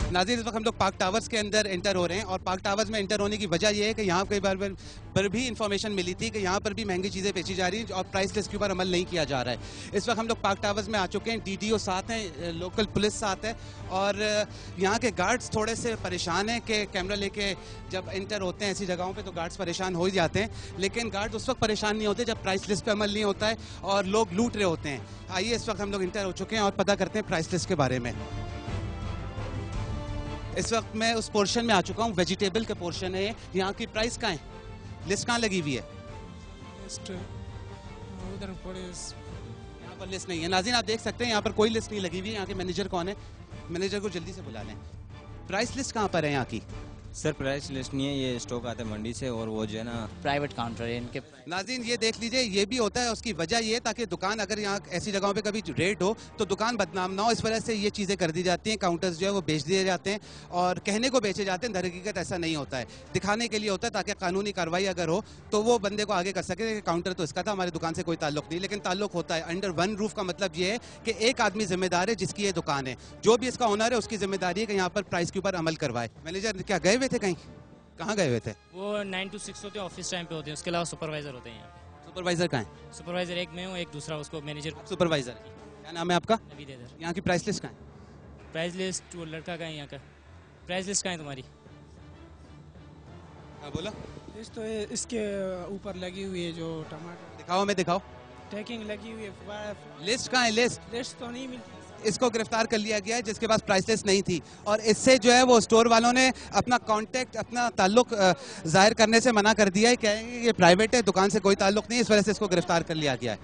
नाज़रीन, इस वक्त हम लोग पार्क टावर्स के अंदर एंटर हो रहे हैं और पार्क टावर्स में एंटर होने की वजह यह है कि यहाँ कई बार पर भी इंफॉर्मेशन मिली थी कि यहाँ पर भी महंगी चीज़ें बेची जा रही हैं और प्राइस लिस्ट के ऊपर अमल नहीं किया जा रहा है। इस वक्त हम लोग पार्क टावर्स में आ चुके हैं, DDO साथ हैं, लोकल पुलिस साथ है और यहाँ के गार्ड्स थोड़े से परेशान हैं कि कैमरा लेके जब एंटर होते हैं ऐसी जगहों पर तो गार्ड्स परेशान हो ही जाते हैं, लेकिन गार्ड्स उस वक्त परेशान नहीं होते जब प्राइस लिस्ट पर अमल नहीं होता है और लोग लूट रहे होते हैं। आइए, इस वक्त हम लोग इंटर हो चुके हैं और पता करते हैं प्राइस लिस्ट के बारे में। इस वक्त मैं उस पोर्शन में आ चुका हूँ, वेजिटेबल के पोर्शन है। यहाँ की प्राइस कहाँ है, लिस्ट कहाँ लगी हुई है? लिस्ट उधर यहाँ पर लिस्ट नहीं है। नाज़रीन, आप देख सकते हैं यहाँ पर कोई लिस्ट नहीं लगी हुई है। यहाँ के मैनेजर कौन है? मैनेजर को जल्दी से बुला लें। प्राइस लिस्ट कहाँ पर है यहाँ की? सर, प्राइस लिस्ट नहीं है, ये स्टॉक आता है मंडी से और वो जो है ना प्राइवेट काउंटर है इनके। नाज़रीन, ये देख लीजिए, ये भी होता है। उसकी वजह ये ताकि दुकान अगर यहाँ ऐसी जगहों पे कभी रेट हो तो दुकान बदनाम ना हो, इस वजह से ये चीज़ें कर दी जाती हैं। काउंटर्स जो है वो बेच दिए जाते हैं और कहने को बेचे जाते हैं, दर हकीकत ऐसा नहीं होता है, दिखाने के लिए होता है ताकि कानूनी कार्रवाई अगर हो तो वो बंदे को आगे कर सके कि काउंटर तो इसका था, हमारी दुकान से कोई ताल्लुक नहीं। लेकिन ताल्लुक होता है। अंडर वन रूफ का मतलब ये है कि एक आदमी जिम्मेदार है जिसकी ये दुकान है, जो भी इसका ओनर है उसकी जिम्मेदारी है कि यहाँ पर प्राइस के ऊपर अमल करवाए। मैनेजर क्या गए हुए थे कहीं? कहाँ गए हुए थे? वो 9 to 6 होते हैं, ऑफिस टाइम पे होते हैं, उसके अलावा सुपरवाइजर होते हैं यहाँ पे। सुपरवाइजर कहाँ है? सुपरवाइजर एक मैं हूँ, एक दूसरा उसको मैनेजर। सुपरवाइजर, क्या नाम है आपका? नवीद हैदर। यहाँ की प्राइस लिस्ट कहाँ है? प्राइस लिस्ट वो लड़का का है यहाँ का। प्राइस लिस्ट कहाँ है तुम्हारी? हाँ बोलो। लिस्ट तो इसके ऊपर लगी हुई है, जो टमाटर दिखाओ, हमें दिखाओ। टैकिंग लगी हुई है। लिस्ट कहाँ है? लिस्ट तो नहीं मिलती। इसको गिरफ्तार कर लिया गया है जिसके पास प्राइस लिस्ट नहीं थी और इससे जो है वो स्टोर वालों ने अपना कांटेक्ट, अपना ताल्लुक जाहिर करने से मना कर दिया है। कहेंगे ये प्राइवेट है, दुकान से कोई ताल्लुक नहीं, इस वजह से इसको गिरफ्तार कर लिया गया है।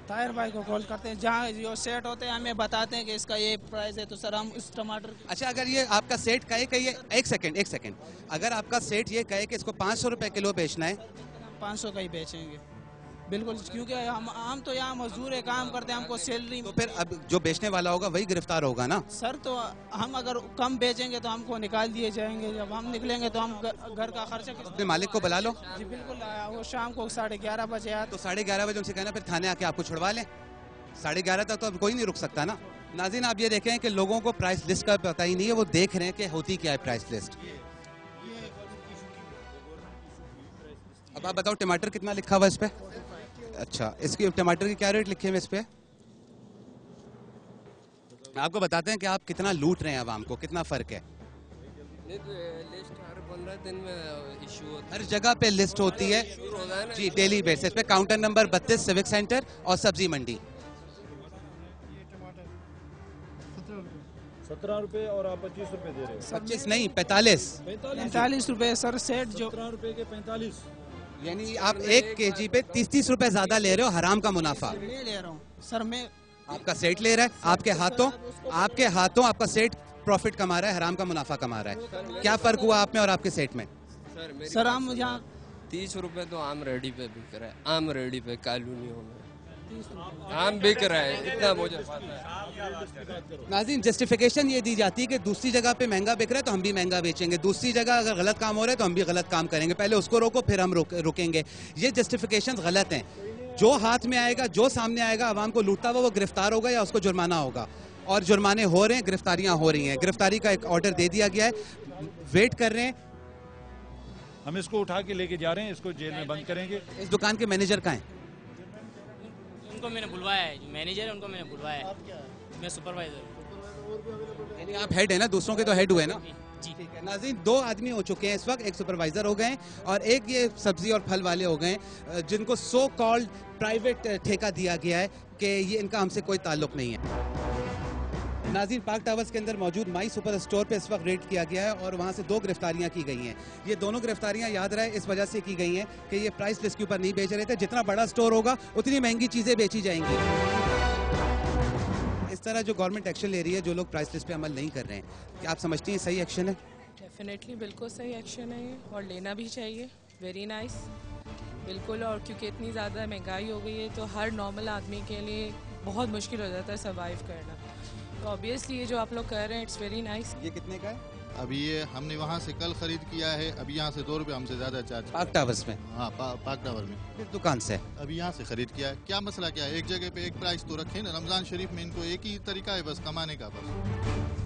ताहिर भाई को कॉल करते हैं, जहाँ जो सेट होते हैं हमें बताते हैं कि इसका ये प्राइस है, तो सर हम इस टमाटर। अच्छा, अगर ये आपका सेट कहे कि ये एक सेकंड, अगर आपका सेट ये कहे कि इसको 500 रुपए किलो बेचना है, 500 का ही बेचेंगे बिल्कुल, क्योंकि हम तो यहाँ मजदूर है, काम करते हैं, हमको सैलरी। तो फिर अब जो बेचने वाला होगा वही गिरफ्तार होगा ना सर? तो हम अगर कम बेचेंगे तो हमको निकाल दिए जाएंगे, जब हम निकलेंगे तो हम घर का खर्चा अपने मालिक को बुला लो। जी बिल्कुल, वो शाम को 11:30 बजे आते। तो 11:30 बजे उनसे कहना फिर थाने आके आपको छुड़वा लें। 11:30 तक तो अब कोई नहीं रुक सकता ना। नाज़रीन, आप ये देखें कि लोगों को प्राइस लिस्ट का पता ही नहीं है, वो देख रहे हैं कि होती क्या है प्राइस लिस्ट। अब आप बताओ, टमाटर कितना लिखा हुआ है इस पे? अच्छा, इसकी टमाटर की क्या रेट लिखे हुए इस पे? आपको बताते हैं कि आप कितना लूट रहे हैं आवाम को, कितना फर्क है। लिस्ट हर 15 दिन में इशू होता है, हर जगह पे लिस्ट होती है जी, डेली बेसिस पे। काउंटर नंबर 32 सिविक सेंटर और सब्जी मंडी। 17 रुपए और आप 25 रुपए दे रहे हो। 25 नहीं, 45 रुपए सर सेट, जो 17 रुपए के 45, यानी आप 1 kg पे 30 रुपए ज्यादा ले रहे हो, हराम का मुनाफा। मैं ले रहा हूँ सर, मैं आपका सेठ ले रहा है, आपके हाथों आपका सेठ प्रॉफिट कमा रहा है, हराम का मुनाफा कमा रहा है। क्या फर्क हुआ आप में और आपके सेठ में? सर हम यहाँ 30 रुपए तो आम रेडी पे बिक रहा है, आम रेडी पे कॉलोनियों में आम बिक रहा है, इतना मुझे पता है। नाज़रीन, जस्टिफिकेशन ये दी जाती है कि दूसरी जगह पे महंगा बिक रहा है तो हम भी महंगा बेचेंगे, दूसरी जगह अगर गलत काम हो रहा है तो हम भी गलत काम करेंगे, पहले उसको रोको फिर हम रुकेंगे। ये जस्टिफिकेशन गलत हैं। जो हाथ में आएगा, जो सामने आएगा आवाम को लूटता हुआ, वो गिरफ्तार होगा या उसको जुर्माना होगा। और जुर्माने हो रहे हैं, गिरफ्तारियां हो रही हैं। गिरफ्तारी का एक ऑर्डर दे दिया गया है, वेट कर रहे हैं। हम इसको उठा के लेके जा रहे हैं, इसको जेल में बंद करेंगे। इस दुकान के मैनेजर कहाँ हैं? उनको मैंने बुलवाया है, जो मैनेजर है उनको मैंने बुलवाया है। मैं सुपरवाइजर हूँ। यानी आप हेड है ना, दूसरों के तो हेड हुए ना जी। ठीक है। नाज़रीन, 2 आदमी हो चुके हैं इस वक्त, एक सुपरवाइजर हो गए और एक ये सब्जी और फल वाले हो गए, जिनको सो कॉल्ड प्राइवेट ठेका दिया गया है कि ये इनका हमसे कोई ताल्लुक नहीं है। नाज़रीन, पार्क टावर्स के अंदर मौजूद माई सुपर स्टोर पे इस वक्त रेड किया गया है और वहाँ से 2 गिरफ्तारियाँ की गई हैं। ये दोनों गिरफ्तारियाँ याद रहे इस वजह से की गई हैं कि ये प्राइस लिस्ट के ऊपर नहीं बेच रहे थे। जितना बड़ा स्टोर होगा उतनी महंगी चीज़ें बेची जाएंगी। इस तरह जो गवर्नमेंट एक्शन ले रही है, जो लोग प्राइस लिस्ट पे अमल नहीं कर रहे हैं, क्या आप समझती हैं सही एक्शन है? डेफिनेटली बिल्कुल सही एक्शन है ये, और लेना भी चाहिए। वेरी नाइस, बिल्कुल। और क्योंकि इतनी ज़्यादा महंगाई हो गई है तो हर नॉर्मल आदमी के लिए बहुत मुश्किल हो जाता है सर्वाइव करना, तो ऑब्वियसली ये जो आप लोग कर रहे हैं इट्स वेरी नाइस। ये कितने का है? अभी ये हमने वहाँ से कल खरीद किया है, अभी यहाँ से 2 रुपये हमसे ज़्यादा चार्ज। पार्क टावर्स में? हाँ, पार्क टावर में। किस दुकान से? अभी यहाँ से खरीद किया है। क्या मसला क्या है, एक जगह पे एक प्राइस तो रखें ना। रमज़ान शरीफ में इनको एक ही तरीका है बस कमाने का, बस।